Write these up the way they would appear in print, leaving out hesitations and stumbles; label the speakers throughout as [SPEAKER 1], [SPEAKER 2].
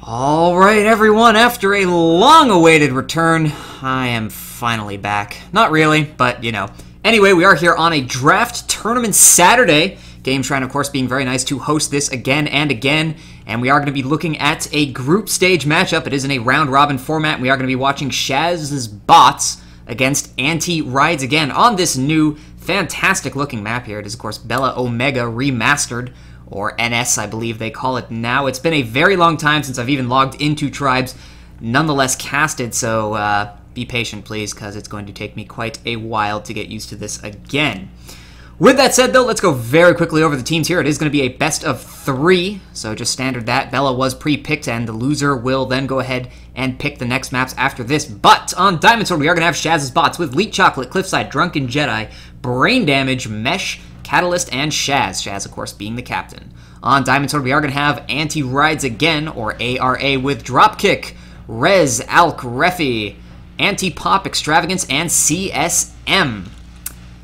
[SPEAKER 1] Alright everyone, after a long-awaited return, I am finally back. Not really, but you know. Anyway, we are here on a draft tournament Saturday. Gameshrine, of course, being very nice to host this again and again. And we are going to be looking at a group stage matchup. It is in a round-robin format. We are going to be watching sh4zs bots against Anti-Rides again on this new, fantastic-looking map here. It is, of course, Bella Omega Remastered, or NS, I believe they call it now. It's been a very long time since I've even logged into Tribes, nonetheless casted, so be patient, please, because it's going to take me quite a while to get used to this again. With that said, though, let's go very quickly over the teams here. It is going to be a best of 3, so just standard that. Bella was pre-picked, and the loser will then go ahead and pick the next maps after this. But on Diamond Sword, we are going to have sh4zs bots with Leet Chocolate, Cliffside, Drunken Jedi, Brain Damage, Mesh, Catalyst, and sh4zs. sh4zs, of course, being the captain. On Diamond Sword, we are going to have Anti-Rides again, or ARA, with Dropkick, Rez, Alk, Refi, Anti-Pop, Extravagance, and CSM.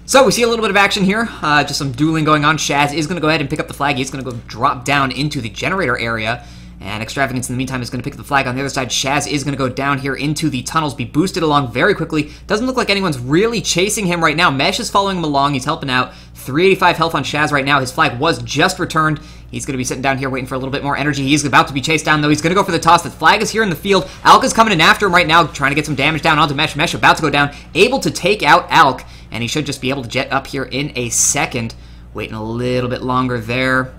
[SPEAKER 1] So we see a little bit of action here, just some dueling going on. sh4zs is going to go ahead and pick up the flag. He's going to go drop down into the generator area, and Extravagance in the meantime is going to pick up the flag on the other side. sh4zs is going to go down here into the tunnels, be boosted along very quickly. Doesn't look like anyone's really chasing him right now. Mesh is following him along. He's helping out. 385 health on sh4zs right now. His flag was just returned. He's going to be sitting down here waiting for a little bit more energy. He's about to be chased down, though. He's going to go for the toss. The flag is here in the field. Alk is coming in after him right now, trying to get some damage down onto Mesh. Mesh about to go down, able to take out Alk, and he should just be able to jet up here in a second. Waiting a little bit longer there.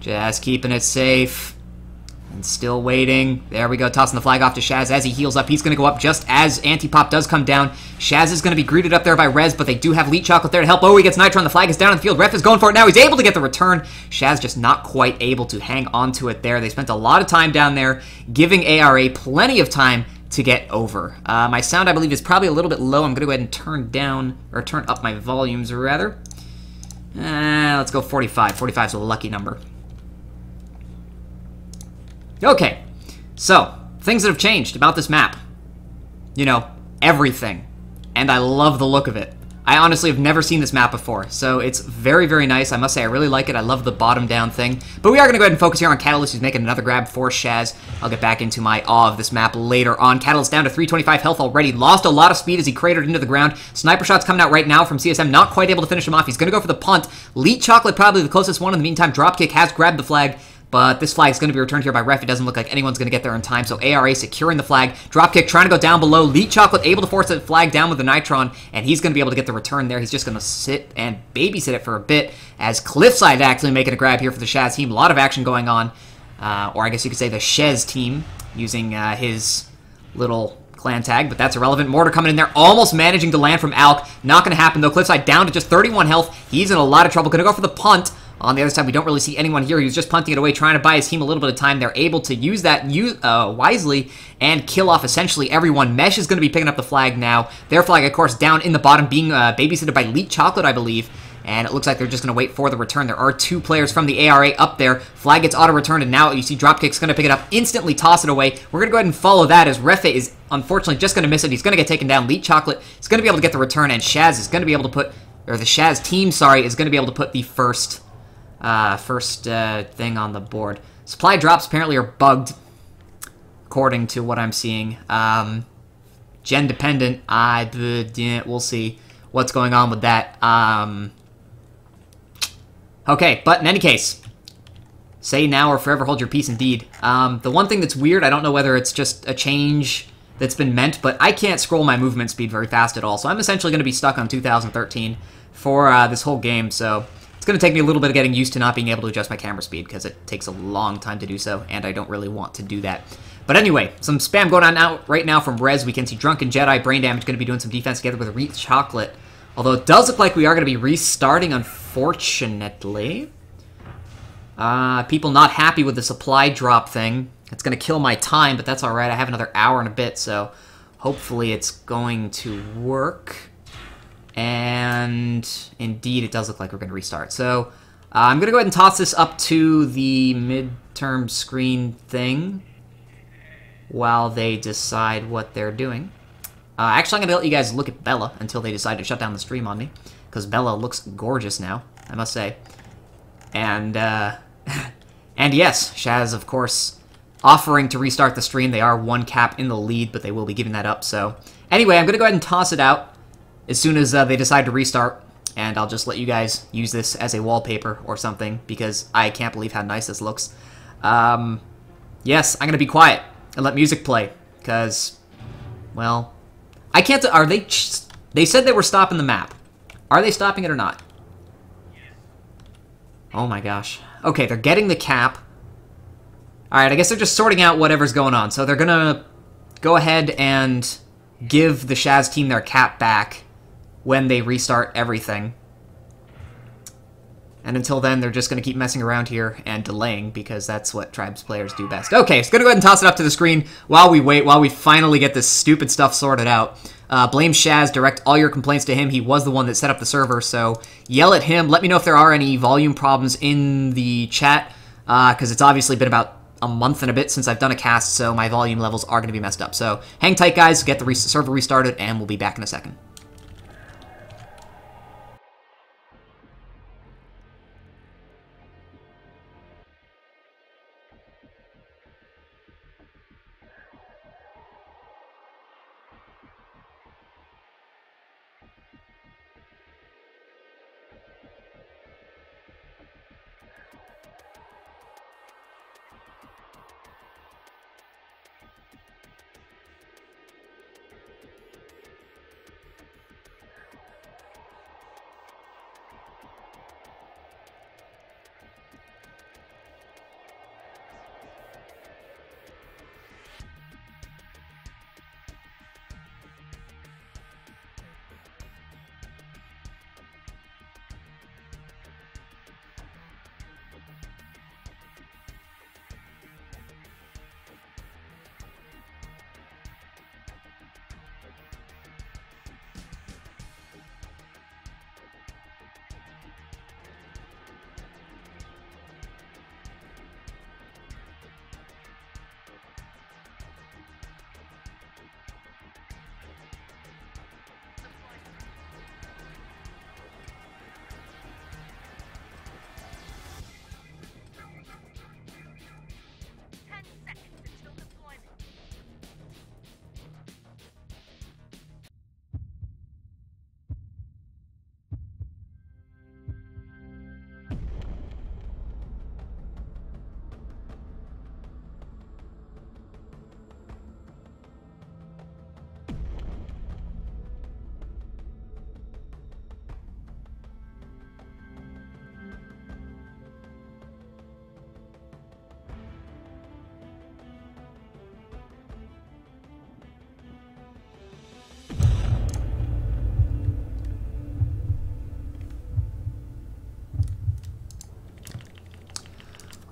[SPEAKER 1] Just keeping it safe. And still waiting. There we go, tossing the flag off to sh4zs as he heals up. He's going to go up just as Anti-Pop does come down. sh4zs is going to be greeted up there by Rez, but they do have Leet Chocolate there to help. Oh, he gets Nitron. The flag is down in the field. Ref is going for it now. He's able to get the return. sh4zs just not quite able to hang on to it there. They spent a lot of time down there, giving ARA plenty of time to get over. My sound, I believe, is probably a little bit low. I'm going to go ahead and turn down, or turn up my volumes, rather. Let's go 45. 45 is a lucky number. Okay, so, things that have changed about this map. You know, everything. And I love the look of it. I honestly have never seen this map before, so it's very, very nice. I must say, I really like it. I love the bottom-down thing. But we are going to go ahead and focus here on Catalyst, who's making another grab for sh4zs. I'll get back into my awe of this map later on. Catalyst down to 325 health already. Lost a lot of speed as he cratered into the ground. Sniper shots coming out right now from CSM. Not quite able to finish him off. He's going to go for the punt. Leet Chocolate probably the closest one. In the meantime, Dropkick has grabbed the flag. But this flag is going to be returned here by Ref. It doesn't look like anyone's going to get there in time, so ARA securing the flag. Dropkick trying to go down below. Leet Chocolate able to force the flag down with the Nitron, and he's going to be able to get the return there. He's just going to sit and babysit it for a bit, as Cliffside actually making a grab here for the sh4zs team. A lot of action going on, or I guess you could say the sh4zs team, using his little clan tag, but that's irrelevant. Mortar coming in there, almost managing to land from Alk. Not going to happen, though. Cliffside down to just 31 health. He's in a lot of trouble. Going to go for the punt. On the other side, we don't really see anyone here. He was just punting it away, trying to buy his team a little bit of time. They're able to use that wisely and kill off essentially everyone. Mesh is going to be picking up the flag now. Their flag, of course, down in the bottom, being babysitted by Leet Chocolate, I believe. And it looks like they're just going to wait for the return. There are 2 players from the ARA up there. Flag gets auto-returned, and now you see Dropkick's going to pick it up, instantly toss it away. We're going to go ahead and follow that, as Refe is unfortunately just going to miss it. He's going to get taken down. Leet Chocolate is going to be able to get the return, and sh4zs is going to be able to put, or the sh4zs team, sorry, is going to be able to put the first thing on the board. Supply drops apparently are bugged, according to what I'm seeing. Gen dependent. We'll see what's going on with that. Okay, but in any case, say now or forever hold your peace indeed. The one thing that's weird, I don't know whether it's just a change that's been meant, but I can't scroll my movement speed very fast at all, so I'm essentially going to be stuck on 2013 for this whole game, so it's going to take me a little bit of getting used to not being able to adjust my camera speed, because it takes a long time to do so, and I don't really want to do that. But anyway, some spam going on right now from Rez. We can see Drunken Jedi, Brain Damage, going to be doing some defense together with Leet Chocolate. Although it does look like we are going to be restarting, unfortunately. People not happy with the supply drop thing. It's going to kill my time, but that's alright. I have another hour and a bit, so hopefully it's going to work. And indeed, it does look like we're going to restart. So I'm going to go ahead and toss this up to the midterm screen thing while they decide what they're doing. Actually, I'm going to let you guys look at Bella until they decide to shut down the stream on me, because Bella looks gorgeous now, I must say. And, and yes, sh4zs, of course, offering to restart the stream. They are 1 cap in the lead, but they will be giving that up. So anyway, I'm going to go ahead and toss it out as soon as they decide to restart. And I'll just let you guys use this as a wallpaper or something, because I can't believe how nice this looks. Yes, I'm going to be quiet and let music play, because, well, I can't... Are they... They said they were stopping the map. Are they stopping it or not? Oh my gosh. Okay, they're getting the cap. Alright, I guess they're just sorting out whatever's going on. So they're gonna go ahead and give the sh4zs team their cap back when they restart everything. And until then, they're just going to keep messing around here and delaying, because that's what Tribes players do best. Okay, so going to go ahead and toss it up to the screen while we wait, while we finally get this stupid stuff sorted out. Blame sh4zs, direct all your complaints to him. He was the one that set up the server, so yell at him. Let me know if there are any volume problems in the chat, because it's obviously been about a month and a bit since I've done a cast, so my volume levels are going to be messed up. So hang tight, guys, get the server restarted, and we'll be back in a second.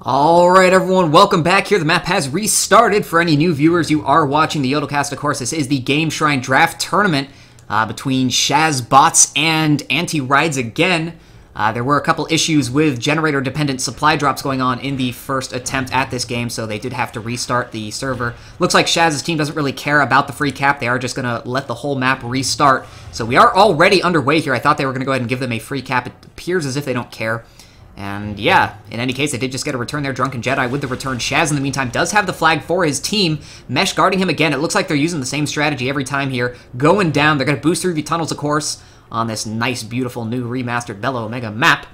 [SPEAKER 1] Alright everyone, welcome back here. The map has restarted. For any new viewers, you are watching the YodelCast, of course. This is the Gameshrine draft tournament between sh4zs bots and anti-rides again. There were a couple issues with generator-dependent supply drops going on in the first attempt at this game, so they did have to restart the server. Looks like sh4zs' team doesn't really care about the free cap. They are just going to let the whole map restart. So we are already underway here. I thought they were going to go ahead and give them a free cap. It appears as if they don't care. And yeah, in any case, they did just get a return there. Drunken Jedi with the return. sh4zs, in the meantime, does have the flag for his team. Mesh guarding him again. It looks like they're using the same strategy every time here. Going down. They're going to boost through the tunnels, of course, on this nice, beautiful, new remastered Bella Omega map.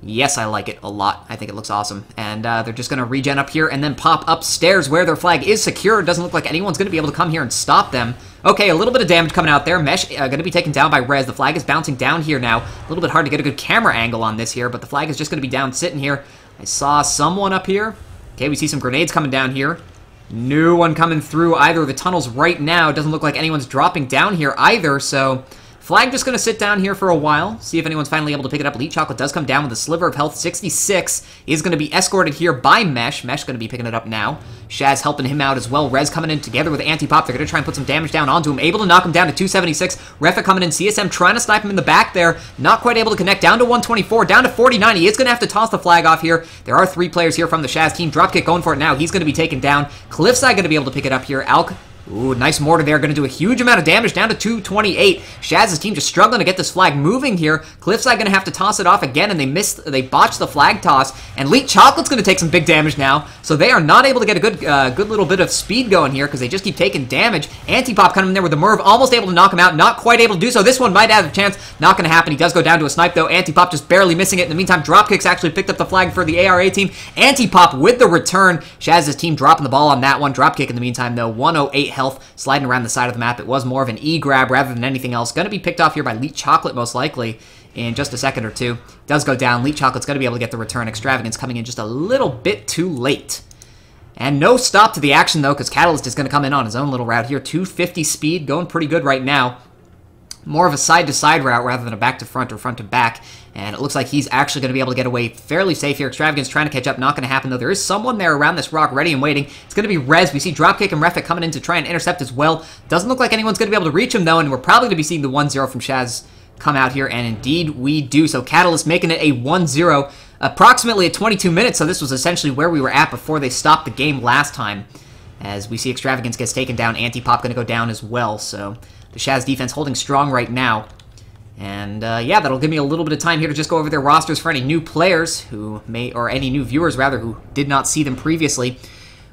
[SPEAKER 1] Yes, I like it a lot. I think it looks awesome. And they're just going to regen up here and then pop upstairs where their flag is secure. It doesn't look like anyone's going to be able to come here and stop them. Okay, a little bit of damage coming out there. Mesh going to be taken down by Rez. The flag is bouncing down here now. A little bit hard to get a good camera angle on this here, but the flag is just going to be down sitting here. I saw someone up here. Okay, we see some grenades coming down here. No one coming through either of the tunnels right now. It doesn't look like anyone's dropping down here either, so flag just going to sit down here for a while, see if anyone's finally able to pick it up. Elite Chocolate does come down with a sliver of health. 66 is going to be escorted here by Mesh. Mesh going to be picking it up now. sh4zs helping him out as well. Rez coming in together with Antipop. They're going to try and put some damage down onto him. Able to knock him down to 276. Refa coming in. CSM trying to snipe him in the back there. Not quite able to connect. Down to 124. Down to 49. He is going to have to toss the flag off here. There are 3 players here from the sh4zs team. Dropkick going for it now. He's going to be taken down. Cliffside going to be able to pick it up here. Alk Ooh, nice mortar there. Going to do a huge amount of damage, down to 228. sh4zs team just struggling to get this flag moving here. Cliffside going to have to toss it off again, and they botched the flag toss. And Elite Chocolate's going to take some big damage now, so they are not able to get a good little bit of speed going here because they just keep taking damage. Antipop coming in there with the Merv, almost able to knock him out, not quite able to do so. This one might have a chance. Not going to happen. He does go down to a snipe, though. Antipop just barely missing it. In the meantime, Dropkick's actually picked up the flag for the ARA team. Antipop with the return. sh4zs team dropping the ball on that one. Dropkick in the meantime, though, 108 health, sliding around the side of the map. It was more of an E-grab rather than anything else. Going to be picked off here by Elite Chocolate, most likely, in just a second or two. Does go down. Elite Chocolate's going to be able to get the return. Extravagance coming in just a little bit too late. And no stop to the action, though, because Catalyst is going to come in on his own little route here. 250 speed, going pretty good right now. More of a side-to-side route rather than a back-to-front or front-to-back. And it looks like he's actually going to be able to get away fairly safe here. Extravagance trying to catch up. Not going to happen, though. There is someone there around this rock ready and waiting. It's going to be Rez. We see Dropkick and Refit coming in to try and intercept as well. Doesn't look like anyone's going to be able to reach him, though, and we're probably going to be seeing the 1-0 from sh4zs come out here, and indeed we do. So Catalyst making it a 1-0 approximately at 22 minutes, so this was essentially where we were at before they stopped the game last time. As we see Extravagance gets taken down, Antipop going to go down as well, so the sh4zs defense holding strong right now. And yeah, that'll give me a little bit of time here to just go over their rosters for any new players who may, or any new viewers rather, who did not see them previously.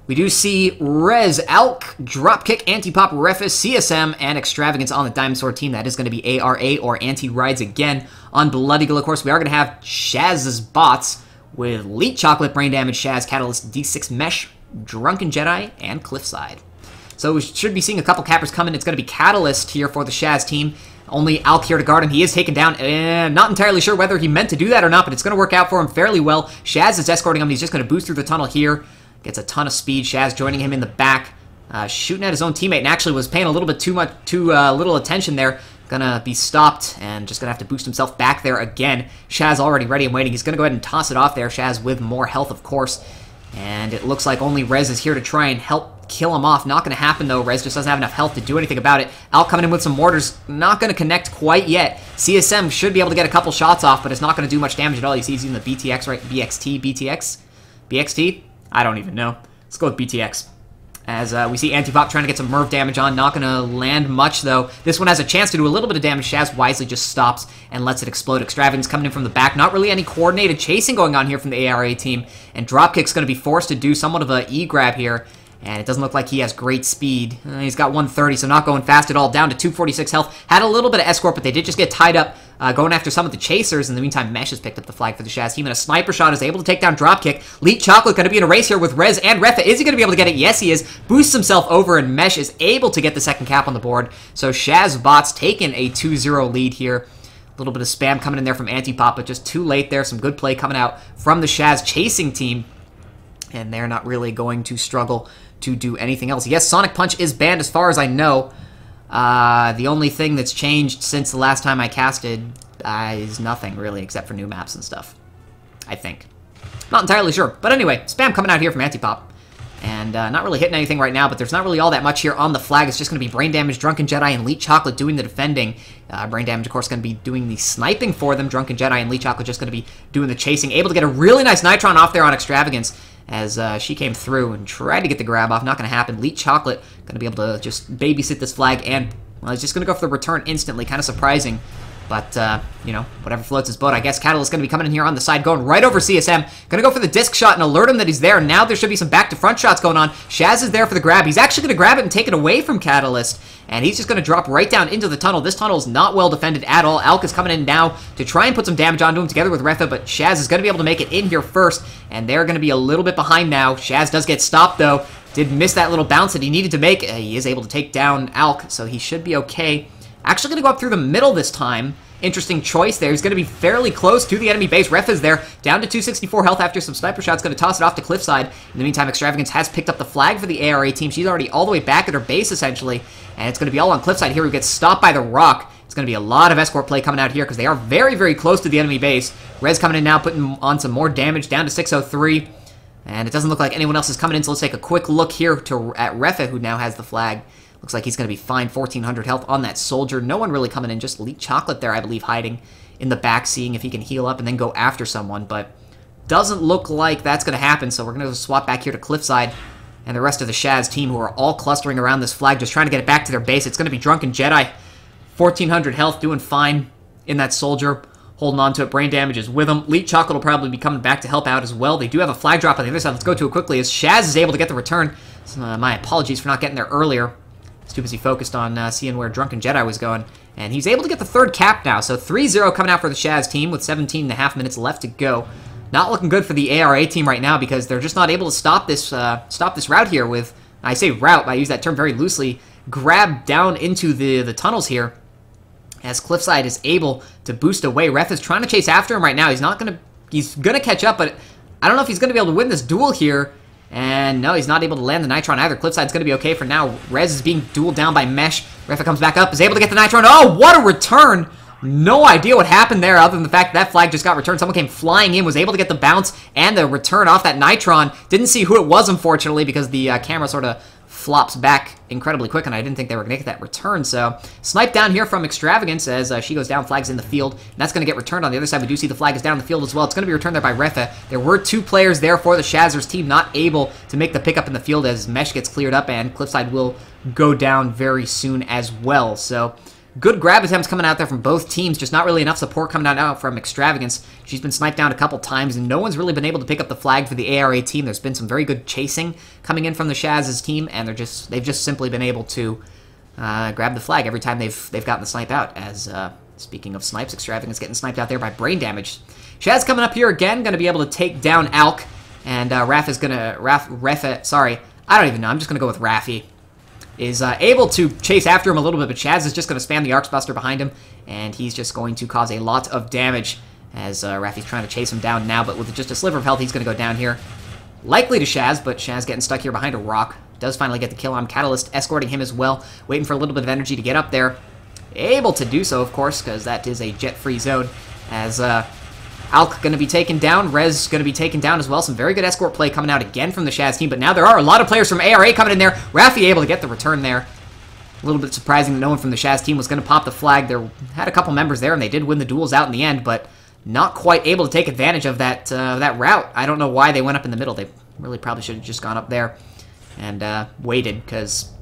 [SPEAKER 1] We do see Rez, Alk, Dropkick, Antipop, Refis, CSM, and Extravagance on the Diamond Sword team. That is going to be ARA or Anti-Rides again. On Blood Eagle, of course, we are going to have sh4zs bots with Elite Chocolate, Brain Damage, sh4zs, Catalyst, D6 Mesh, Drunken Jedi, and Cliffside. So we should be seeing a couple cappers come in. It's going to be Catalyst here for the sh4zs team. Only Alk here to guard him. He is taken down. Not entirely sure whether he meant to do that or not, but it's going to work out for him fairly well. sh4zs is escorting him. He's just going to boost through the tunnel here. Gets a ton of speed. sh4zs joining him in the back. Shooting at his own teammate, and actually was paying a little bit too little attention there. Gonna be stopped and just gonna have to boost himself back there again. sh4zs already ready and waiting. He's gonna go ahead and toss it off there. sh4zs with more health, of course. And it looks like only Rez is here to try and help kill him off. Not going to happen, though. Rez just doesn't have enough health to do anything about it. Alk coming in with some mortars. Not going to connect quite yet. CSM should be able to get a couple shots off, but it's not going to do much damage at all. You see he's using the BTX, right? BXT? I don't even know. Let's go with BTX. As we see Antipop trying to get some Merv damage on. Not going to land much, though. This one has a chance to do a little bit of damage. sh4zs wisely just stops and lets it explode. Extravagance coming in from the back. Not really any coordinated chasing going on here from the ARA team. And Dropkick's going to be forced to do somewhat of an E-grab here. And it doesn't look like he has great speed. He's got 130, so not going fast at all. Down to 246 health. Had a little bit of escort, but they did just get tied up going after some of the chasers. In the meantime, Mesh has picked up the flag for the sh4zs team. And a sniper shot is able to take down Dropkick. Elite Chocolate going to be in a race here with Rez and Refa. Is he going to be able to get it? Yes, he is. Boosts himself over, and Mesh is able to get the second cap on the board. So sh4zs bots taking a 2-0 lead here. A little bit of spam coming in there from Antipop, but just too late there. Some good play coming out from the sh4zs chasing team. And they're not really going to struggle to do anything else. Yes, Sonic Punch is banned as far as I know. The only thing that's changed since the last time I casted is nothing, really, except for new maps and stuff. I think. Not entirely sure. But anyway, spam coming out here from Antipop. And not really hitting anything right now, but there's not really all that much here on the flag. It's just going to be Brain Damage, Drunken Jedi, and Elite Chocolate doing the defending. Brain Damage, of course, going to be doing the sniping for them. Drunken Jedi and Elite Chocolate just going to be doing the chasing. Able to get a really nice Nitron off there on Extravagance as she came through and tried to get the grab off. Not going to happen. Elite Chocolate going to be able to just babysit this flag, and well, he's just going to go for the return instantly. Kind of surprising. But, you know, whatever floats his boat. I guess Catalyst going to be coming in here on the side, going right over CSM. Going to go for the disc shot and alert him that he's there. Now there should be some back-to-front shots going on. sh4zs is there for the grab. He's actually going to grab it and take it away from Catalyst. And he's just going to drop right down into the tunnel. This tunnel is not well defended at all. Alk is coming in now to try and put some damage onto him together with Refa, but sh4zs is going to be able to make it in here first. And they're going to be a little bit behind now. sh4zs does get stopped, though. Did miss that little bounce that he needed to make. He is able to take down Alk, so he should be okay. Actually going to go up through the middle this time. Interesting choice there. He's going to be fairly close to the enemy base. Ref is there, down to 264 health after some sniper shots. Going to toss it off to Cliffside. In the meantime, Extravagance has picked up the flag for the ARA team. She's already all the way back at her base, essentially. And it's going to be all on Cliffside here, who gets stopped by the rock. It's going to be a lot of escort play coming out here because they are very, very close to the enemy base. Rez coming in now, putting on some more damage, down to 603. And it doesn't look like anyone else is coming in, so let's take a quick look here at Refa, who now has the flag. Looks like he's going to be fine. 1,400 health on that soldier. No one really coming in. Just Elite Chocolate there, I believe, hiding in the back, seeing if he can heal up and then go after someone. But doesn't look like that's going to happen, so we're going to swap back here to Cliffside. and the rest of the sh4zs team, who are all clustering around this flag, just trying to get it back to their base. It's going to be Drunken Jedi. 1,400 health, doing fine in that soldier. Holding on to it. Brain damage is with him. Leet Chocolate will probably be coming back to help out as well. They do have a flag drop on the other side. Let's go to it quickly as sh4zs is able to get the return. So, my apologies for not getting there earlier. He's too busy focused on seeing where Drunken Jedi was going. And he's able to get the third cap now. So 3-0 coming out for the sh4zs team with 17.5 minutes left to go. Not looking good for the ARA team right now because they're just not able to stop this route here with, I say route, but I use that term very loosely, grab down into the tunnels here. As Cliffside is able to boost away. Ref is trying to chase after him right now. He's gonna catch up, but I don't know if he's gonna be able to win this duel here. And no, he's not able to land the Nitron either. Cliffside's gonna be okay for now. Rez is being dueled down by Mesh. Ref comes back up, is able to get the Nitron. Oh, what a return! No idea what happened there other than the fact that flag just got returned. Someone came flying in, was able to get the bounce and the return off that Nitron. Didn't see who it was, unfortunately, because the camera sort of flops back incredibly quick, and I didn't think they were going to get that return. So, snipe down here from Extravagance as she goes down, flag's in the field, and that's going to get returned on the other side. We do see the flag is down in the field as well. It's going to be returned there by Refa. There were 2 players there for the sh4zs team, not able to make the pickup in the field as Mesh gets cleared up, and Cliffside will go down very soon as well. So, good grab attempts coming out there from both teams, just not really enough support coming out from Extravagance. She's been sniped down a couple times, and no one's really been able to pick up the flag for the ARA team. There's been some very good chasing coming in from the sh4zs team, and they've just simply been able to grab the flag every time they've gotten the snipe out. As speaking of snipes, Extravagance getting sniped out there by brain damage. sh4zs coming up here again, going to be able to take down Alk, and Raf is going to sorry, I don't even know. I'm just going to go with Rafi. Is able to chase after him a little bit, but sh4zs is just going to spam the Arcsbuster behind him, and he's just going to cause a lot of damage as Rafi's trying to chase him down now, but with just a sliver of health, he's going to go down here. Likely to sh4zs, but sh4zs getting stuck here behind a rock. Does finally get the kill on Catalyst, escorting him as well, waiting for a little bit of energy to get up there. Able to do so, of course, because that is a jet-free zone, as Alk going to be taken down. Rez going to be taken down as well. Some very good escort play coming out again from the sh4zs team, but now there are a lot of players from ARA coming in there. Rafi able to get the return there. A little bit surprising that no one from the sh4zs team was going to pop the flag. There had a couple members there, and they did win the duels out in the end, but not quite able to take advantage of that route. I don't know why they went up in the middle. They really probably should have just gone up there and waited, because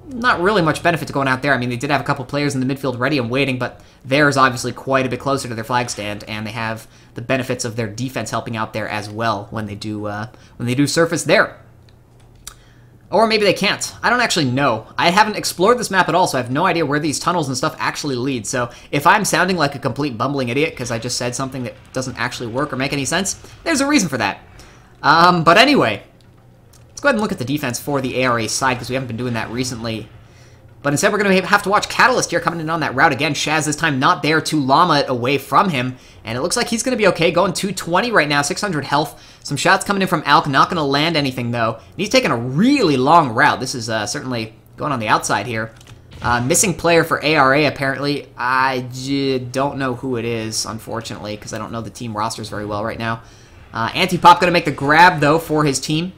[SPEAKER 1] not really much benefit to going out there. I mean, they did have a couple players in the midfield ready and waiting, but theirs obviously quite a bit closer to their flag stand, and they have the benefits of their defense helping out there as well when they do surface there. Or maybe they can't. I don't actually know. I haven't explored this map at all, so I have no idea where these tunnels and stuff actually lead. So if I'm sounding like a complete bumbling idiot because I just said something that doesn't actually work or make any sense, there's a reason for that. But anyway, let's go ahead and look at the defense for the ARA side, because we haven't been doing that recently. But instead, we're going to have to watch Catalyst here coming in on that route again. sh4zs this time not there to llama it away from him. And it looks like he's going to be okay, going 220 right now, 600 health. Some shots coming in from Alk, not going to land anything though. And he's taking a really long route. This is certainly going on the outside here. Missing player for ARA apparently. I don't know who it is, unfortunately, because I don't know the team rosters very well right now. Antipop going to make the grab though for his team.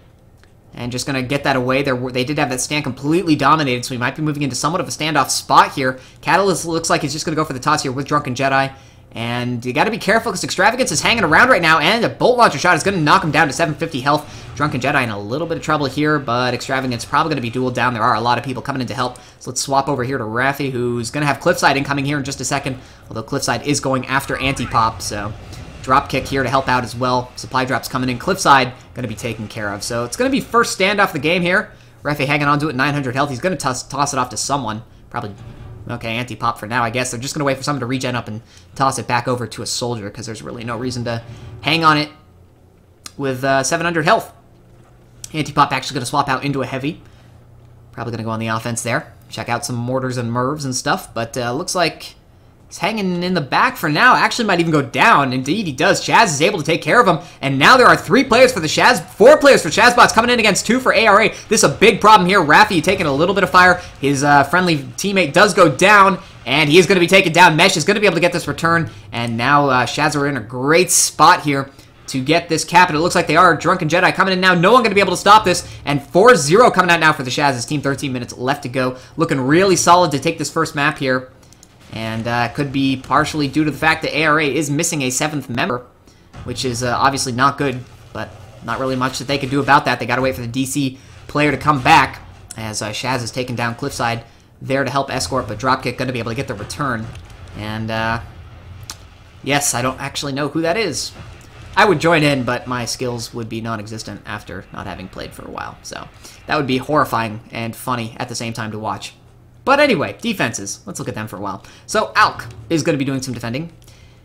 [SPEAKER 1] And just going to get that away. They did have that stand completely dominated, so we might be moving into somewhat of a standoff spot here. Catalyst looks like he's just going to go for the toss here with Drunken Jedi. And you got to be careful because Extravagance is hanging around right now, and a bolt launcher shot is going to knock him down to 750 health. Drunken Jedi in a little bit of trouble here, but Extravagance probably going to be dueled down. There are a lot of people coming in to help. So let's swap over here to Rafi, who's going to have Cliffside incoming here in just a second, although Cliffside is going after Antipop, so drop kick here to help out as well. Supply drops coming in. Cliffside going to be taken care of. So it's going to be first standoff the game here. Rafi hanging on to it, 900 health. He's going to toss it off to someone. Probably, okay, Antipop for now, I guess. They're just going to wait for someone to regen up and toss it back over to a soldier, because there's really no reason to hang on it with 700 health. Antipop actually going to swap out into a heavy. Probably going to go on the offense there. Check out some mortars and mervs and stuff, but looks like he's hanging in the back for now. Actually might even go down. Indeed, he does. sh4zs is able to take care of him. And now there are 3 players for the sh4zs, 4 players for sh4zbots coming in against 2 for ARA. This is a big problem here. Rafi taking a little bit of fire. His friendly teammate does go down, and he is going to be taken down. Mesh is going to be able to get this return. And now sh4zs are in a great spot here to get this cap, and it looks like they are. Drunken Jedi coming in now. No one going to be able to stop this. And 4-0 coming out now for the sh4zs team. 13 minutes left to go. Looking really solid to take this first map here. And could be partially due to the fact that ARA is missing a 7th member, which is obviously not good, but not really much that they could do about that. They got to wait for the DC player to come back, as sh4zs is taken down cliffside there to help escort, but Dropkick going to be able to get the return. And, yes, I don't actually know who that is. I would join in, but my skills would be non-existent after not having played for a while. So that would be horrifying and funny at the same time to watch. But anyway, defenses. Let's look at them for a while. So Alk is going to be doing some defending.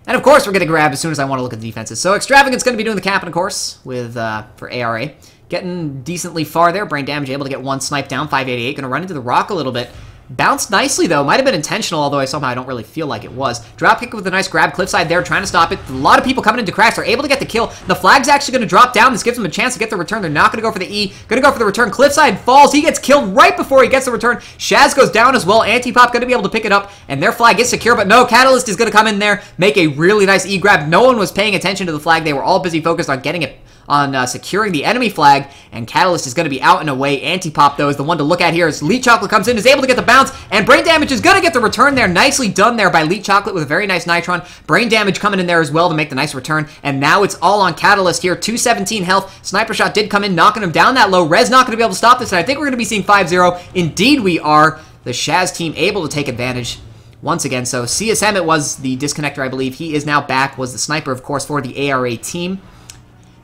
[SPEAKER 1] And of course, we're going to grab as soon as I want to look at the defenses. So Extravagant's going to be doing the capping, of course, with for ARA. Getting decently far there. Brain damage, able to get one snipe down. 588. Going to run into the rock a little bit. Bounced nicely, though. Might have been intentional, although I don't really feel like it was. Dropkick with a nice grab. Cliffside there, trying to stop it. A lot of people coming into cracks are able to get the kill. The flag's actually going to drop down. This gives them a chance to get the return. They're not going to go for the E. Going to go for the return. Cliffside falls. He gets killed right before he gets the return. sh4zs goes down as well. Antipop going to be able to pick it up, and their flag is secure, but no, Catalyst is going to come in there, make a really nice E grab. No one was paying attention to the flag. They were all busy focused on getting it, on securing the enemy flag, and Catalyst is going to be out and away. Antipop, though, is the one to look at here as Leet Chocolate comes in, is able to get the bounce, and Brain Damage is going to get the return there. Nicely done there by Leet Chocolate with a very nice Nitron. Brain Damage coming in there as well to make the nice return, and now it's all on Catalyst here. 217 health. Sniper Shot did come in, knocking him down that low. Rez not going to be able to stop this, and I think we're going to be seeing 5-0. Indeed we are. The sh4zs team able to take advantage once again. So CSM, it was the disconnector, I believe. He is now back, was the sniper, of course, for the ARA team.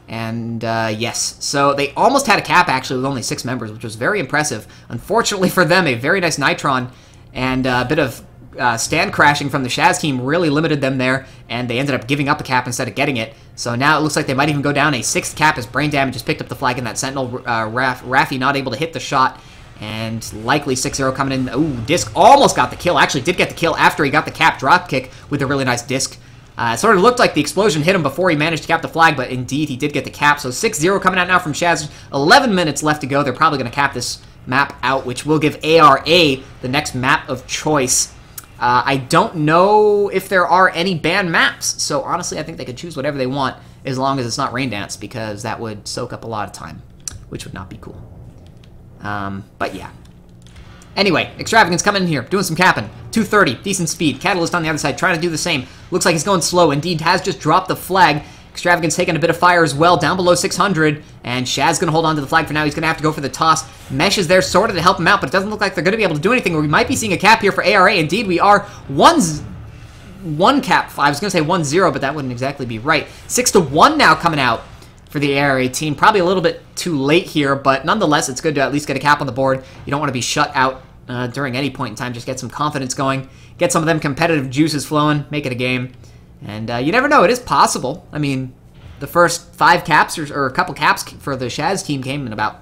[SPEAKER 1] And, yes, so they almost had a cap, actually, with only 6 members, which was very impressive. Unfortunately for them, a very nice Nitron and a bit of stand crashing from the sh4zs team really limited them there, and they ended up giving up a cap instead of getting it. So now it looks like they might even go down a 6th cap as Brain Damage has picked up the flag in that Sentinel. Raffi not able to hit the shot, and likely 6-0 coming in. Ooh, Disc almost got the kill. Actually did get the kill after he got the cap drop kick with a really nice Disc. It sort of looked like the explosion hit him before he managed to cap the flag, but indeed he did get the cap. So 6-0 coming out now from sh4zs. 11 minutes left to go. They're probably going to cap this map out, which will give ARA the next map of choice. I don't know if there are any banned maps, so honestly I think they could choose whatever they want as long as it's not Rain Dance, because that would soak up a lot of time, which would not be cool. But yeah. Anyway, Extravagant's coming in here, doing some capping. 230, decent speed. Catalyst on the other side, trying to do the same. Looks like he's going slow. Indeed, has just dropped the flag. Extravagant's taking a bit of fire as well, down below 600. And sh4zs going to hold on to the flag for now. He's going to have to go for the toss. Mesh is there sort of to help him out, but it doesn't look like they're going to be able to do anything. We might be seeing a cap here for ARA. Indeed, we are. One cap. I was going to say 1-0, but that wouldn't exactly be right. 6-1 now coming out for the ARA team. Probably a little bit too late here, but nonetheless, it's good to at least get a cap on the board. You don't want to be shut out during any point in time. Just get some confidence going. Get some of them competitive juices flowing. Make it a game. And you never know. It is possible. I mean, the first 5 caps or a couple caps for the sh4zs team came in about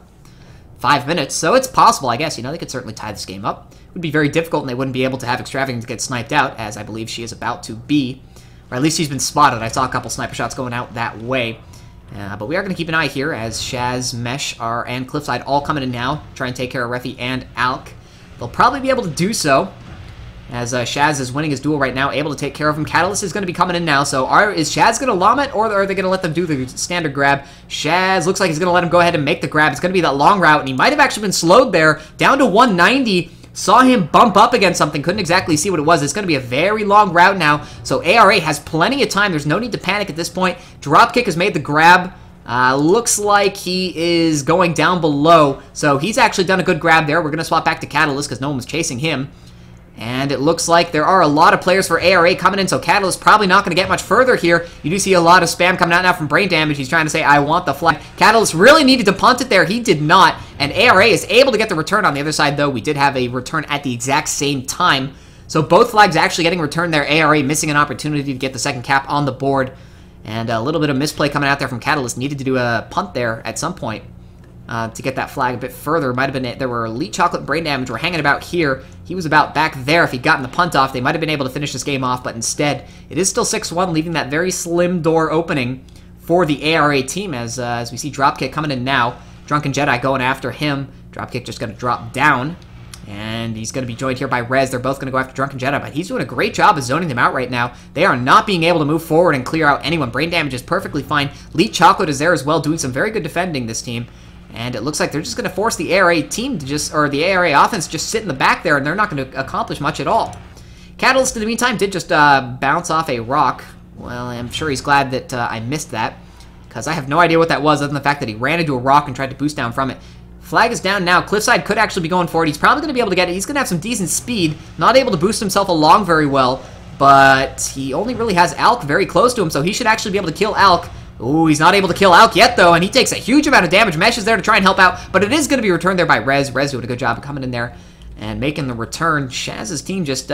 [SPEAKER 1] 5 minutes. So it's possible, I guess. You know, they could certainly tie this game up. It would be very difficult, and they wouldn't be able to have Extravagant get sniped out, as I believe she is about to be. Or at least she's been spotted. I saw a couple sniper shots going out that way. But we are going to keep an eye here as sh4zs, Mesh, and Cliffside all coming in now. Try and take care of Refi and Alk. They'll probably be able to do so, as sh4zs is winning his duel right now, able to take care of him. Catalyst is going to be coming in now, so is sh4zs going to lom it, or are they going to let them do the standard grab? sh4zs looks like he's going to let him go ahead and make the grab. It's going to be that long route, and he might have actually been slowed there, down to 190. Saw him bump up against something, couldn't exactly see what it was. It's going to be a very long route now, so ARA has plenty of time. There's no need to panic at this point. Dropkick has made the grab. Looks like he is going down below, so he's actually done a good grab there. We're going to swap back to Catalyst because no one was chasing him. And it looks like there are a lot of players for ARA coming in, so Catalyst probably not going to get much further here. You do see a lot of spam coming out now from Brain Damage. He's trying to say, I want the flag. Catalyst really needed to punt it there. He did not, and ARA is able to get the return on the other side, though. We did have a return at the exact same time. So both flags actually getting returned there. ARA missing an opportunity to get the second cap on the board. And a little bit of misplay coming out there from Catalyst. Needed to do a punt there at some point to get that flag a bit further. Might have been there were Elite Chocolate and Brain Damage were hanging about here. He was about back there. If he'd gotten the punt off, they might have been able to finish this game off, but instead, it is still 6-1, leaving that very slim door opening for the ARA team as we see Dropkick coming in now. Drunken Jedi going after him. Dropkick just going to drop down. And he's going to be joined here by Rez. They're both going to go after Drunken Jedi, but he's doing a great job of zoning them out right now. They are not being able to move forward and clear out anyone. Brain Damage is perfectly fine. Elite Chocolate is there as well, doing some very good defending, this team. And it looks like they're just going to force the ARA team to just, or the ARA offense just sit in the back there, and they're not going to accomplish much at all. Catalyst, in the meantime, did just bounce off a rock. Well, I'm sure he's glad that I missed that, because I have no idea what that was, other than the fact that he ran into a rock and tried to boost down from it. Flag is down now. Cliffside could actually be going for it. He's probably going to be able to get it. He's going to have some decent speed. Not able to boost himself along very well, but he only really has Alk very close to him, so he should actually be able to kill Alk. Ooh, he's not able to kill Alk yet, though, and he takes a huge amount of damage. Mesh is there to try and help out, but it is going to be returned there by Rez. Rez doing a good job of coming in there and making the return. sh4zs' team just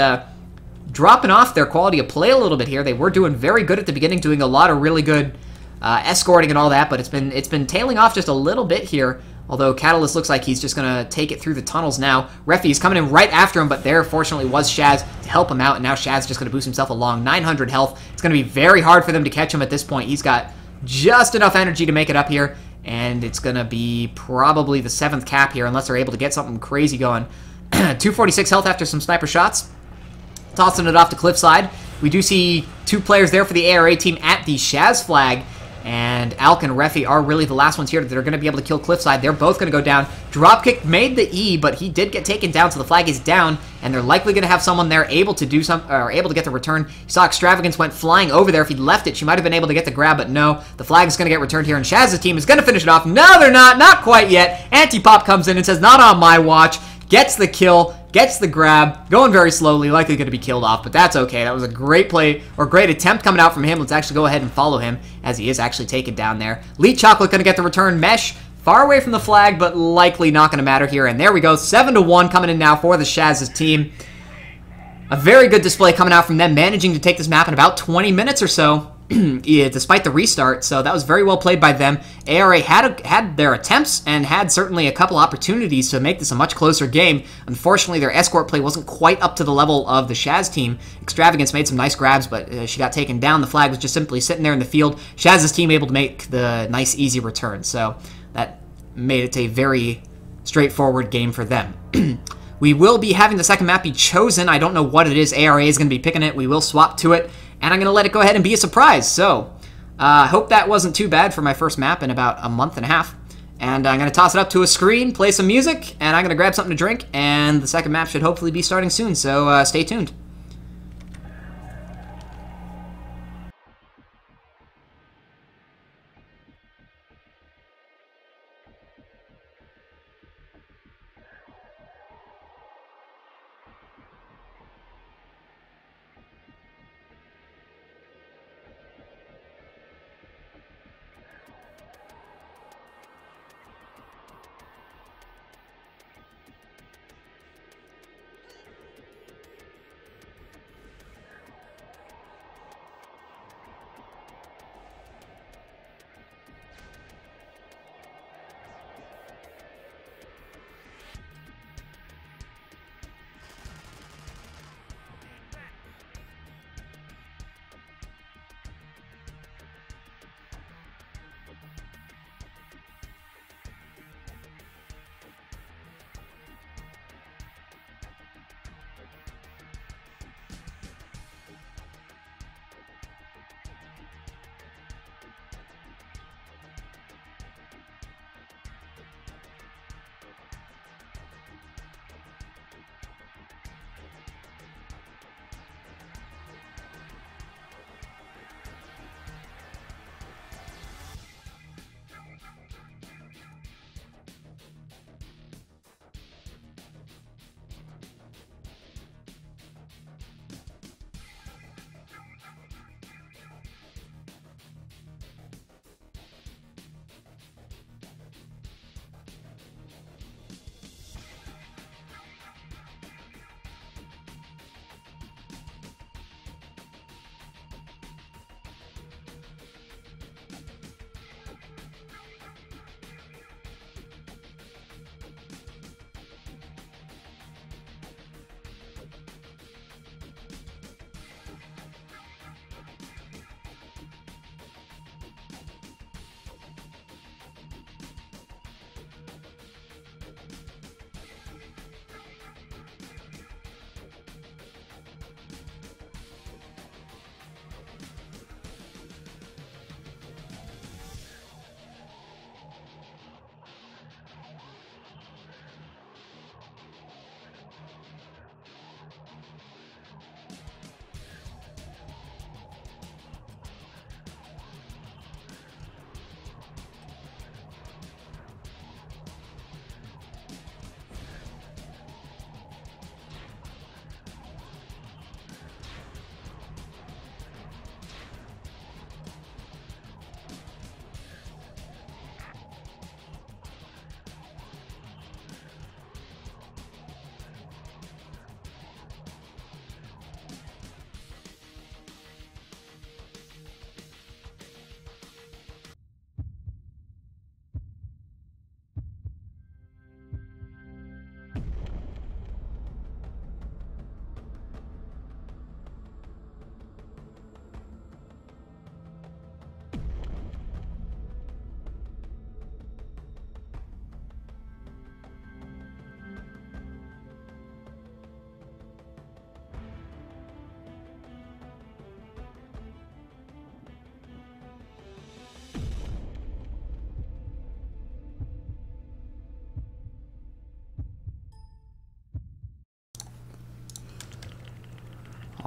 [SPEAKER 1] dropping off their quality of play a little bit here. They were doing very good at the beginning, doing a lot of really good escorting and all that, but it's been tailing off just a little bit here. Although Catalyst looks like he's just going to take it through the tunnels now. Refi's coming in right after him, but there, fortunately, was sh4zs to help him out, and now sh4zs just going to boost himself along. 900 health. It's going to be very hard for them to catch him at this point. He's got just enough energy to make it up here, and it's going to be probably the 7th cap here, unless they're able to get something crazy going. 246 health after some sniper shots. Tossing it off to Cliffside. We do see 2 players there for the ARA team at the sh4zs flag. And Alk and Refi are really the last ones here that are going to be able to kill Cliffside. They're both going to go down. Dropkick made the E, but he did get taken down, so the flag is down. And they're likely going to have someone there able to do some, or able to get the return. You saw Extravagance went flying over there. If he'd left it, she might have been able to get the grab, but no. The flag is going to get returned here, and sh4zs' team is going to finish it off. No, they're not quite yet. Antipop comes in and says, not on my watch. Gets the kill, gets the grab, going very slowly, likely going to be killed off, but that's okay. That was a great play, or great attempt coming out from him. Let's actually go ahead and follow him, as he is actually taken down there. Leet Chocolate going to get the return. Mesh, far away from the flag, but likely not going to matter here. And there we go, 7-1 coming in now for the sh4zs' team. A very good display coming out from them, managing to take this map in about 20 minutes or so. Yeah, despite the restart, so that was very well played by them. ARA had their attempts and had certainly a couple opportunities to make this a much closer game. Unfortunately, their escort play wasn't quite up to the level of the sh4zs team. Extravagance made some nice grabs, but she got taken down. The flag was just simply sitting there in the field. sh4zs' team able to make the nice, easy return, so that made it a very straightforward game for them. We will be having the second map be chosen. I don't know what it is. ARA is going to be picking it. We will swap to it. And I'm going to let it go ahead and be a surprise. So, I hope that wasn't too bad for my first map in about a month and a half. And I'm going to toss it up to a screen, play some music, and I'm going to grab something to drink. And the second map should hopefully be starting soon, so stay tuned.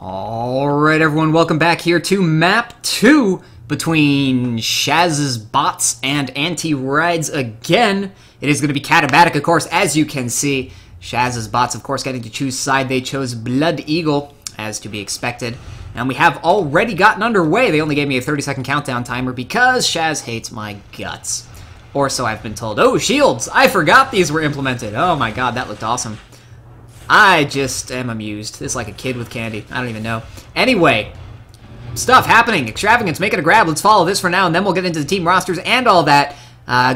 [SPEAKER 1] Alright everyone, welcome back here to map 2 between sh4zs bots and anti-rides again. It is going to be Katabatic, of course, as you can see. sh4zs bots, of course, getting to choose side. They chose Blood Eagle, as to be expected. And we have already gotten underway. They only gave me a 30-second countdown timer because sh4z hates my guts. Or so I've been told. Oh, shields! I forgot these were implemented. Oh my god, that looked awesome. I just am amused. It's like a kid with candy. I don't even know. Anyway, stuff happening. Extravagance, making a grab. Let's follow this for now, and then we'll get into the team rosters and all that.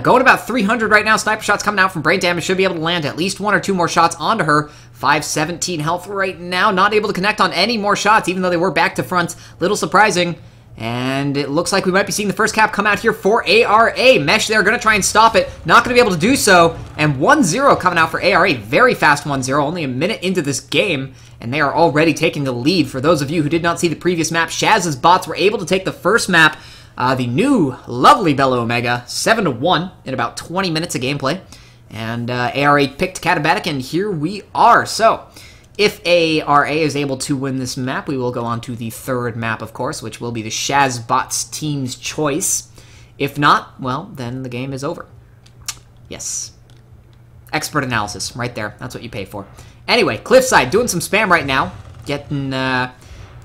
[SPEAKER 1] Going about 300 right now. Sniper shots coming out from brain damage. Should be able to land at least 1 or 2 more shots onto her. 517 health right now. Not able to connect on any more shots, even though they were back to front. Little surprising. And it looks like we might be seeing the first cap come out here for ARA. Mesh there, going to try and stop it. Not going to be able to do so. And 1-0 coming out for ARA. Very fast 1-0. Only a minute into this game. And they are already taking the lead. For those of you who did not see the previous map, sh4zs bots were able to take the first map. The new lovely Bella Omega. 7-1 in about 20 minutes of gameplay. And ARA picked Katabatic, and here we are. So, if ARA is able to win this map, we will go on to the third map, of course, which will be the sh4zs bots team's choice. If not, well, then the game is over. Yes. Expert analysis, right there. That's what you pay for. Anyway, Cliffside doing some spam right now.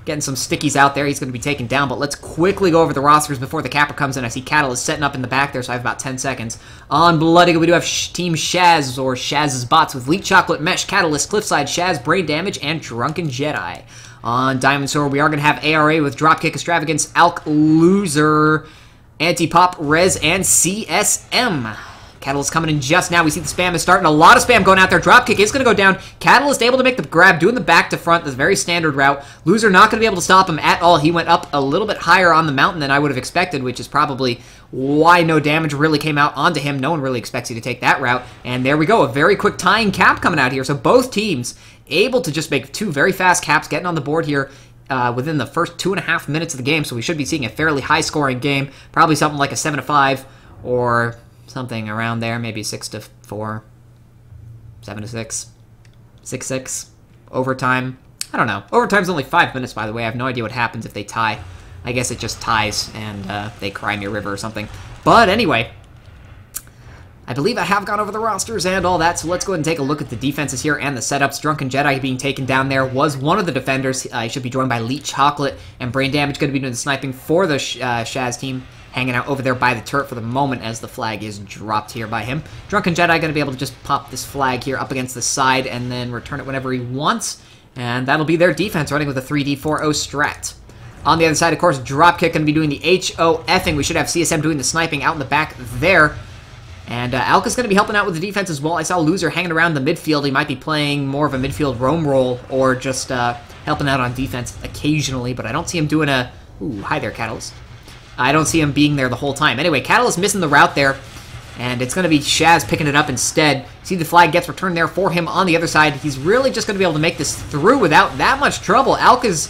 [SPEAKER 1] Getting some stickies out there. He's going to be taken down, but let's quickly go over the rosters before the capper comes in. I see Catalyst setting up in the back there, so I have about 10 seconds. On Blood Eagle, we do have Team sh4zs, or sh4zs bots, with Leak Chocolate, Mesh, Catalyst, Cliffside, sh4zs, Brain Damage, and Drunken Jedi. On Diamond Sword, we are going to have ARA with Dropkick, Extravagance, Alk, Loser, Anti-Pop, Rez, and CSM. Catalyst coming in just now. We see the spam is starting. A lot of spam going out there. Dropkick is going to go down. Catalyst able to make the grab, doing the back to front. That's a very standard route. Loser not going to be able to stop him at all. He went up a little bit higher on the mountain than I would have expected, which is probably why no damage really came out onto him. No one really expects you to take that route. And there we go. A very quick tying cap coming out here. So both teams able to just make 2 very fast caps, getting on the board here within the first 2.5 minutes of the game. So we should be seeing a fairly high-scoring game. Probably something like a 7-5 or something around there, maybe 6-4, 7-6, 6-6, overtime. I don't know. Overtime's only 5 minutes, by the way. I have no idea what happens if they tie. I guess it just ties and they cry me a river or something. But anyway, I believe I have gone over the rosters and all that, so let's go ahead and take a look at the defenses here and the setups. Drunken Jedi being taken down there was one of the defenders. He should be joined by Leak Chocolate, and Brain Damage going to be doing the sniping for the sh4zs team. Hanging out over there by the turret for the moment as the flag is dropped here by him. Drunken Jedi going to be able to just pop this flag here up against the side and then return it whenever he wants. And that'll be their defense, running with a 3D4O strat. On the other side, of course, Dropkick going to be doing the HOFing. We should have CSM doing the sniping out in the back there. And Alka's going to be helping out with the defense as well. I saw Loser hanging around the midfield. He might be playing more of a midfield roam role or just helping out on defense occasionally. But I don't see him doing a... Ooh, hi there, Catalyst. I don't see him being there the whole time. Anyway, Catalyst missing the route there, and it's going to be sh4zs picking it up instead. See, the flag gets returned there for him on the other side. He's really just going to be able to make this through without that much trouble. Alka's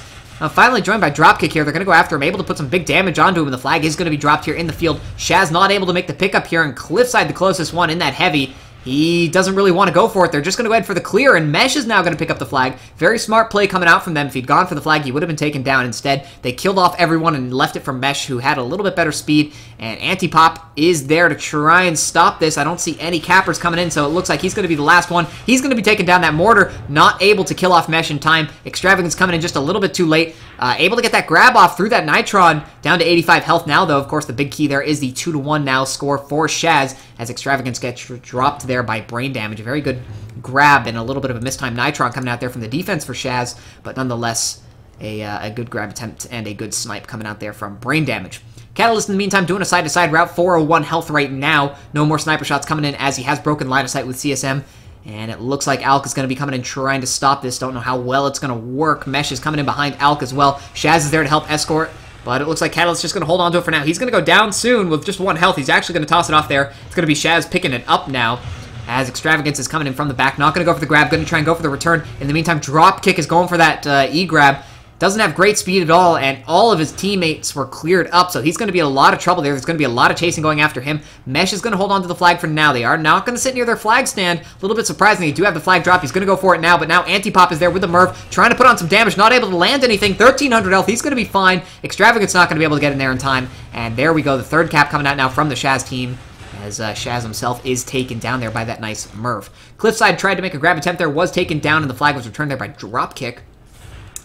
[SPEAKER 1] finally joined by Dropkick here. They're going to go after him, able to put some big damage onto him, and the flag is going to be dropped here in the field. sh4zs not able to make the pickup here, and Cliffside, the closest one in that heavy. He doesn't really want to go for it. They're just going to go ahead for the clear, and Mesh is now going to pick up the flag. Very smart play coming out from them. If he'd gone for the flag, he would have been taken down. Instead, they killed off everyone and left it for Mesh, who had a little bit better speed, and Anti-Pop is there to try and stop this. I don't see any cappers coming in, so it looks like he's going to be the last one. He's going to be taking down that mortar, not able to kill off Mesh in time. Extravagance coming in just a little bit too late. Able to get that grab off through that Nitron, down to 85 health now, though. Of course, the big key there is the 2-1 now score for sh4zs, as Extravagance gets dropped there by Brain Damage. A very good grab and a little bit of a mistimed Nitron coming out there from the defense for sh4zs, but nonetheless, a good grab attempt and a good snipe coming out there from Brain Damage. Catalyst, in the meantime, doing a side-to-side route, 401 health right now. No more sniper shots coming in as he has broken line of sight with CSM. And it looks like Alk is going to be coming in trying to stop this. Don't know how well it's going to work. Mesh is coming in behind Alk as well. sh4zs is there to help escort. But it looks like Catalyst is just going to hold on to it for now. He's going to go down soon with just 1 health. He's actually going to toss it off there. It's going to be sh4zs picking it up now, as Extravagance is coming in from the back. Not going to go for the grab. Going to try and go for the return. In the meantime, Dropkick is going for that E-grab. doesn't have great speed at all, and all of his teammates were cleared up, so he's going to be in a lot of trouble there. There's going to be a lot of chasing going after him. Mesh is going to hold on to the flag for now. They are not going to sit near their flag stand. A little bit surprising. They do have the flag drop. He's going to go for it now, but now Antipop is there with the Murph, trying to put on some damage, not able to land anything. 1,300 health. He's going to be fine. Extravagant's not going to be able to get in there in time, and there we go. The third cap coming out now from the sh4zs team, as sh4zs himself is taken down there by that nice Murph. Cliffside tried to make a grab attempt there, was taken down, and the flag was returned there by Dropkick.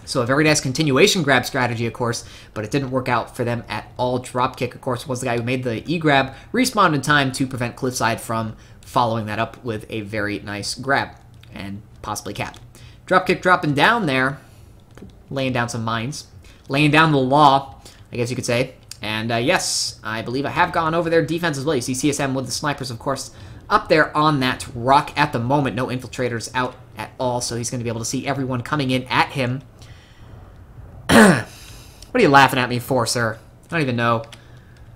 [SPEAKER 1] So a very nice continuation grab strategy, of course, but it didn't work out for them at all. Dropkick, of course, was the guy who made the E-grab, respawned in time to prevent Cliffside from following that up with a very nice grab, and possibly cap. Dropkick dropping down there, laying down some mines, laying down the law, I guess you could say. And yes, I believe I have gone over their defense as well. You see CSM with the snipers, of course, up there on that rock at the moment. No infiltrators out at all, so he's going to be able to see everyone coming in at him. What are you laughing at me for, sir? I don't even know.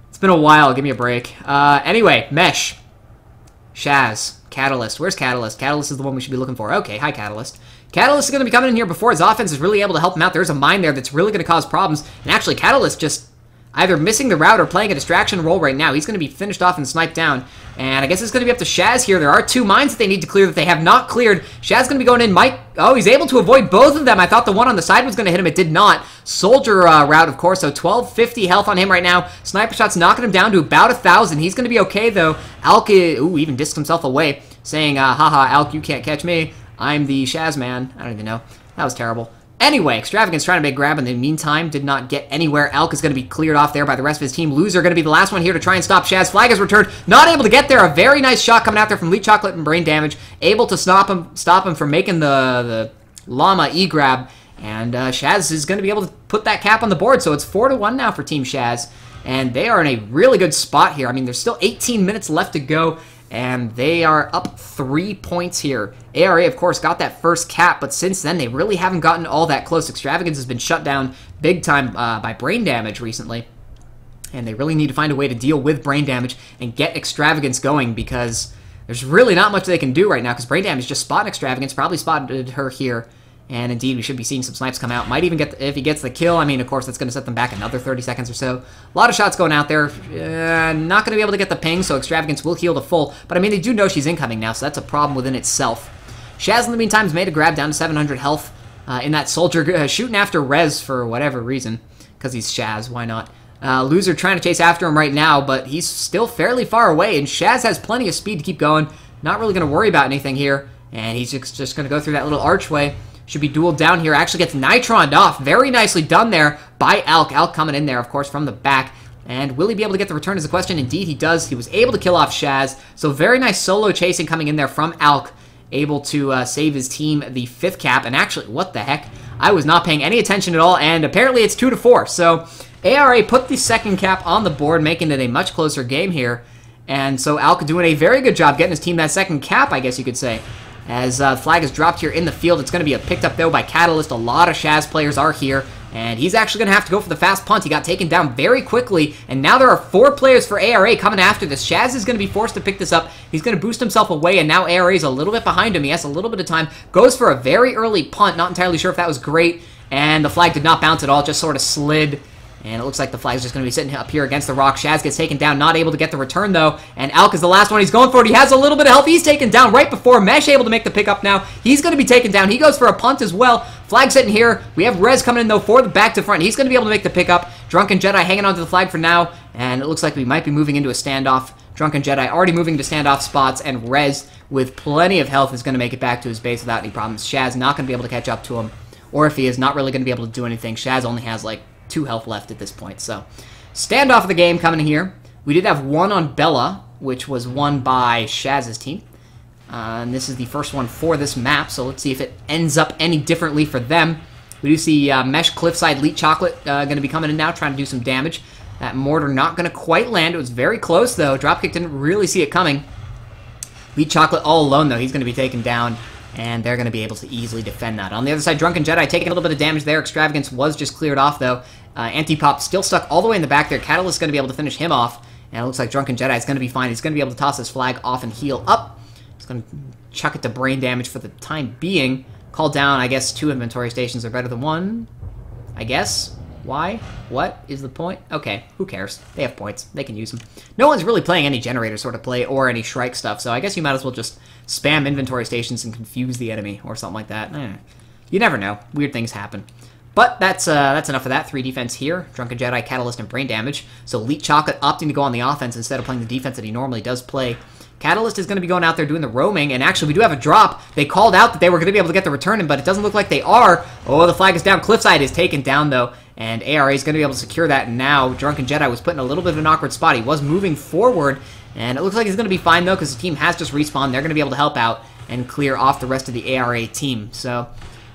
[SPEAKER 1] It's been a while. Give me a break. Anyway, Mesh. sh4zs. Catalyst. Where's Catalyst? Catalyst is the one we should be looking for. Okay, hi, Catalyst. Catalyst is going to be coming in here before his offense is really able to help him out. There's a mine there that's really going to cause problems. And actually, Catalyst just either missing the route or playing a distraction role right now. He's going to be finished off and sniped down. And I guess it's going to be up to sh4zs here. There are 2 mines that they need to clear that they have not cleared. sh4zs going to be going in. Oh, he's able to avoid both of them. I thought the one on the side was going to hit him. It did not. Soldier route, of course. So 1250 health on him right now. Sniper shots knocking him down to about 1,000. He's going to be okay, though. Alk, even disked himself away, saying, haha, Alk, you can't catch me. I'm the sh4zs man. I don't even know. That was terrible. Anyway, Extravagant's trying to make a grab in the meantime, did not get anywhere. Alk is going to be cleared off there by the rest of his team. Loser going to be the last one here to try and stop sh4zs. Flag is returned, not able to get there. A very nice shot coming out there from Leech Chocolate and Brain Damage, able to stop him from making the Llama E-grab, and sh4zs is going to be able to put that cap on the board, so it's 4-1 now for Team sh4zs, and they are in a really good spot here. I mean, there's still 18 minutes left to go, and they are up 3 points here. ARA, of course, got that first cap, but since then, they really haven't gotten all that close. Extravagance has been shut down big time by Brain Damage recently, and they really need to find a way to deal with Brain Damage and get Extravagance going, because there's really not much they can do right now, because Brain Damage just spotted Extravagance, probably spotted her here, and indeed, we should be seeing some snipes come out. Might even get, if he gets the kill, I mean, of course, that's going to set them back another 30 seconds or so. A lot of shots going out there. Not going to be able to get the ping, so Extravagance will heal to full. But, I mean, they do know she's incoming now, so that's a problem within itself. sh4zs, in the meantime, has made a grab down to 700 health in that Soldier, shooting after Rez for whatever reason, because he's sh4zs, why not? Loser trying to chase after him right now, but he's still fairly far away, and sh4zs has plenty of speed to keep going. Not really going to worry about anything here, and he's just going to go through that little archway. Should be dueled down here. Actually gets nitroned off. Very nicely done there by Alk. Alk coming in there, of course, from the back. And will he be able to get the return is the question. Indeed, he does. He was able to kill off sh4zs. So very nice solo chasing coming in there from Alk. Able to save his team the 5th cap. And actually, what the heck? I was not paying any attention at all. And apparently it's 2-4. So ARA put the 2nd cap on the board, making it a much closer game here. And so Alk doing a very good job getting his team that 2nd cap, I guess you could say. As flag is dropped here in the field, it's going to be picked up, though, by Catalyst. A lot of sh4zs players are here, and he's actually going to have to go for the fast punt. He got taken down very quickly, and now there are 4 players for ARA coming after this. sh4zs is going to be forced to pick this up. He's going to boost himself away, and now ARA is a little bit behind him. He has a little bit of time. Goes for a very early punt. Not entirely sure if that was great, and the flag did not bounce at all, just sort of slid. And it looks like the flag is just going to be sitting up here against the rock. sh4zs gets taken down, not able to get the return, though. And Alk is the last one he's going for it. He has a little bit of health. He's taken down right before Mesh able to make the pickup now. He's going to be taken down. He goes for a punt as well. Flag sitting here. We have Rez coming in, though, for the back to front. He's going to be able to make the pickup. Drunken Jedi hanging onto the flag for now. And it looks like we might be moving into a standoff. Drunken Jedi already moving to standoff spots. And Rez, with plenty of health, is going to make it back to his base without any problems. sh4zs not going to be able to catch up to him. Or if he is, not really going to be able to do anything. sh4zs only has, like, 2 health left at this point. So, standoff of the game coming in here. We did have one on Bella, which was won by sh4zs' team. And this is the first one for this map, so let's see if it ends up any differently for them. We do see Mesh Cliffside Leech Chocolate going to be coming in now, trying to do some damage. That mortar not going to quite land. It was very close, though. Dropkick didn't really see it coming. Leech Chocolate all alone, though. He's going to be taken down. And they're going to be able to easily defend that. On the other side, Drunken Jedi taking a little bit of damage there. Extravagance was just cleared off, though. Antipop still stuck all the way in the back there. Catalyst is going to be able to finish him off. And it looks like Drunken Jedi is going to be fine. He's going to be able to toss his flag off and heal up. He's going to chuck it to Brain Damage for the time being. Call down, I guess 2 inventory stations are better than 1. I guess. Why? What is the point? Okay, who cares? They have points. They can use them. No one's really playing any generator sort of play or any Shrike stuff, so I guess you might as well just spam inventory stations and confuse the enemy or something like that. You never know. Weird things happen. But that's enough of that. 3 defense here. Drunken Jedi, Catalyst, and Brain Damage. So Elite Chocolate opting to go on the offense instead of playing the defense that he normally does play. Catalyst is going to be going out there doing the roaming, and actually we do have a drop. They called out that they were going to be able to get the return in, but it doesn't look like they are. Oh, the flag is down. Cliffside is taken down, though, and ARA is going to be able to secure that, and now Drunken Jedi was put in a little bit of an awkward spot. He was moving forward, and it looks like he's going to be fine, though, because the team has just respawned. They're going to be able to help out and clear off the rest of the ARA team, so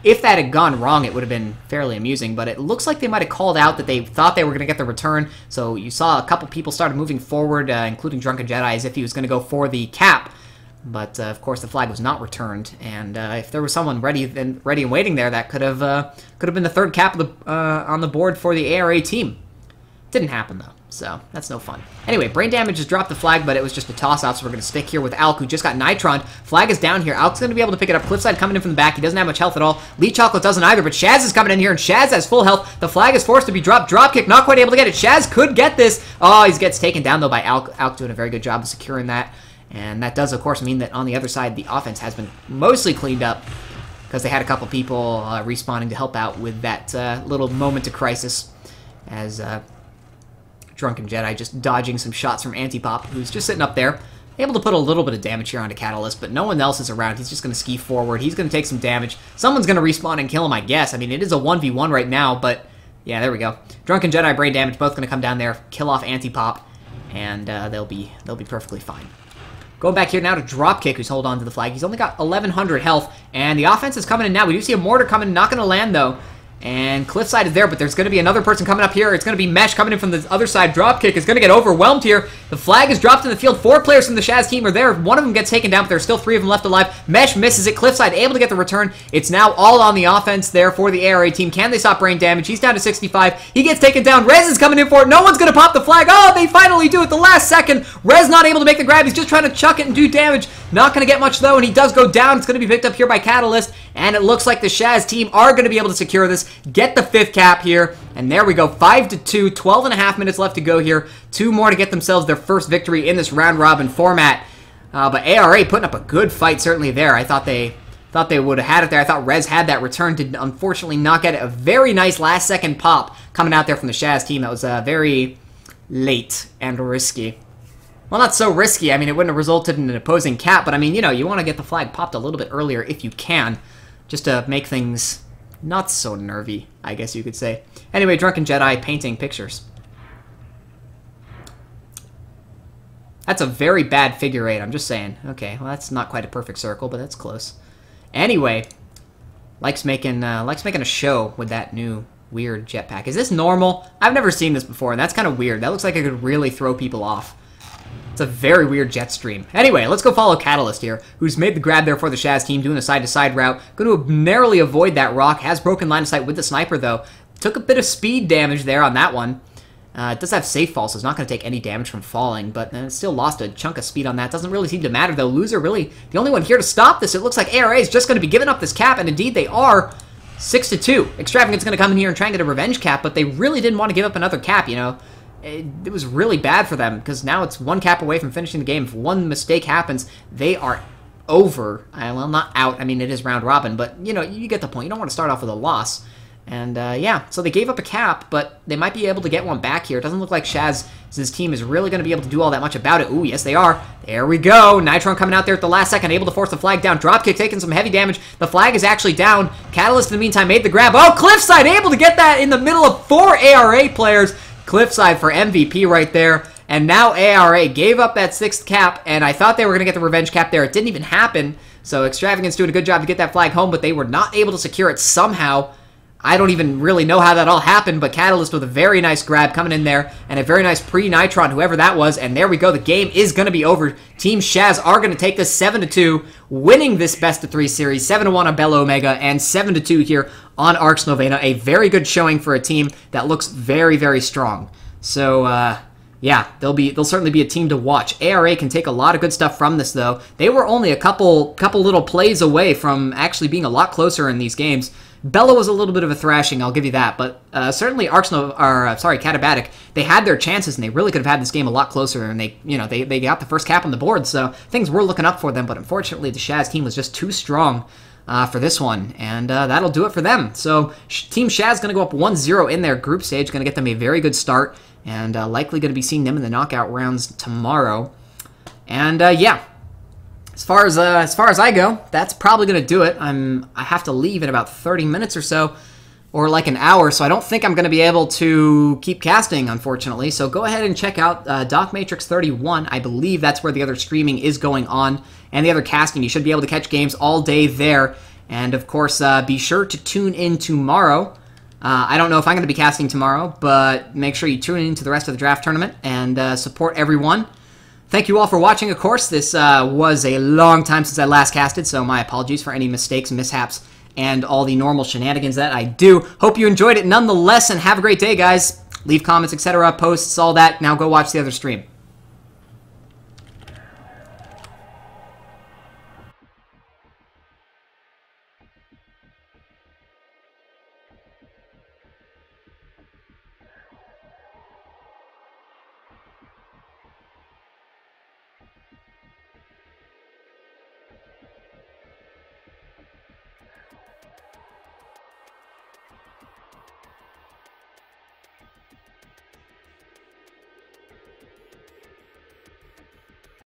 [SPEAKER 1] if that had gone wrong, it would have been fairly amusing, but it looks like they might have called out that they thought they were going to get the return, so you saw a couple people started moving forward, including Drunken Jedi, as if he was going to go for the cap, but of course the flag was not returned, and if there was someone ready and waiting there, that could have been the third cap of the, on the board for the ARA team. Didn't happen, though, so that's no fun. Anyway, Brain Damage just dropped the flag, but it was just a toss-off, so we're going to stick here with Alk, who just got Nitron. Flag is down here. Alk's going to be able to pick it up. Cliffside coming in from the back. He doesn't have much health at all. Elite Chocolate doesn't either, but Shaz is coming in here, and Shaz has full health. The flag is forced to be dropped. Dropkick, not quite able to get it. Shaz could get this. Oh, he gets taken down, though, by Alk. Alk doing a very good job of securing that, and that does, of course, mean that on the other side, the offense has been mostly cleaned up, because they had a couple people respawning to help out with that little moment of crisis, as Drunken Jedi just dodging some shots from Antipop, who's just sitting up there, able to put a little bit of damage here onto Catalyst, but no one else is around. He's just going to ski forward. He's going to take some damage. Someone's going to respawn and kill him, I guess. I mean, it is a 1v1 right now, but yeah, there we go. Drunken Jedi, Brain Damage, both going to come down there, kill off Antipop, and they'll be perfectly fine. Going back here now to Dropkick, who's holding on to the flag. He's only got 1,100 health, and the offense is coming in now. We do see a mortar coming, not going to land, though. And Cliffside is there, but there's going to be another person coming up here. It's going to be Mesh coming in from the other side. Dropkick is going to get overwhelmed here. The flag is dropped in the field. 4 players from the Shaz team are there. One of them gets taken down, but there's still 3 of them left alive. Mesh misses it. Cliffside able to get the return. It's now all on the offense there for the ARA team. Can they stop Brain Damage? He's down to 65. He gets taken down. Rez is coming in for it. No one's going to pop the flag. Oh, they finally do it the last second. Rez not able to make the grab. He's just trying to chuck it and do damage. Not going to get much, though, and he does go down. It's going to be picked up here by Catalyst, and it looks like the Shaz team are going to be able to secure this, get the 5th cap here, and there we go, 5-2, 12.5 minutes left to go here. 2 more to get themselves their first victory in this round-robin format. But ARA putting up a good fight certainly there. I thought they would have had it there. I thought Rez had that return, did unfortunately not get it. A very nice last-second pop coming out there from the Shaz team. That was very late and risky. Well, not so risky. I mean, it wouldn't have resulted in an opposing cap, but I mean, you know, you want to get the flag popped a little bit earlier if you can, just to make things not so nervy, I guess you could say. Anyway, Drunken Jedi painting pictures. That's a very bad figure 8, I'm just saying. Okay, well, that's not quite a perfect circle, but that's close. Anyway, likes making a show with that new weird jetpack. Is this normal? I've never seen this before, and that's kind of weird. That looks like it could really throw people off. It's a very weird jet stream. Anyway, let's go follow Catalyst here, who's made the grab there for the Shaz team, doing a side-to-side route. Going to narrowly avoid that rock. Has broken line of sight with the sniper, though. Took a bit of speed damage there on that one. It does have safe fall, so it's not going to take any damage from falling, but still lost a chunk of speed on that. Doesn't really seem to matter, though. Loser really the only one here to stop this. It looks like ARA is just going to be giving up this cap, and indeed they are. 6-2. Extravagant's going to come in here and try and get a revenge cap, but they really didn't want to give up another cap, you know. It was really bad for them, because now it's 1 cap away from finishing the game. If one mistake happens, they are over. Well, not out. I mean, it is round robin, but, you know, you get the point. You don't want to start off with a loss. And, yeah, so they gave up a cap, but they might be able to get one back here. It doesn't look like Shaz's team is really going to be able to do all that much about it. Ooh, yes, they are. There we go. Nitron coming out there at the last second, able to force the flag down. Dropkick taking some heavy damage. The flag is actually down. Catalyst, in the meantime, made the grab. Oh, Cliffside able to get that in the middle of 4 ARA players. Cliffside for MVP right there. And now ARA gave up that 6th cap, and I thought they were going to get the revenge cap there. It didn't even happen. So Extravagant's doing a good job to get that flag home, but they were not able to secure it somehow. I don't even really know how that all happened, but Catalyst with a very nice grab coming in there, and a very nice pre-Nitron, whoever that was, and there we go. The game is going to be over. Team Shaz are going to take this 7-2, winning this best-of-3 series, 7-1 on Bella Omega, and 7-2 here on Arx Novena. A very good showing for a team that looks very, very strong. So, yeah, they'll certainly be a team to watch. ARA can take a lot of good stuff from this, though. They were only a couple little plays away from actually being a lot closer in these games. Bella was a little bit of a thrashing, I'll give you that, but certainly Katabatic, they had their chances, and they really could have had this game a lot closer, and they got the first cap on the board, so things were looking up for them, but unfortunately the Shaz team was just too strong for this one, and that'll do it for them. So Team Shaz is going to go up 1-0 in their group stage, going to get them a very good start, and likely going to be seeing them in the knockout rounds tomorrow. And yeah, as far as I go, that's probably going to do it. I have to leave in about 30 minutes or so, or like an hour, so I don't think I'm going to be able to keep casting, unfortunately. So go ahead and check out Doc Matrix 31. I believe that's where the other streaming is going on, and the other casting. You should be able to catch games all day there. And of course, be sure to tune in tomorrow. I don't know if I'm going to be casting tomorrow, but make sure you tune in to the rest of the draft tournament and support everyone. Thank you all for watching, of course. This was a long time since I last casted, so my apologies for any mistakes, mishaps, and all the normal shenanigans that I do. Hope you enjoyed it nonetheless, and have a great day, guys. Leave comments, etc., posts, all that. Now go watch the other stream.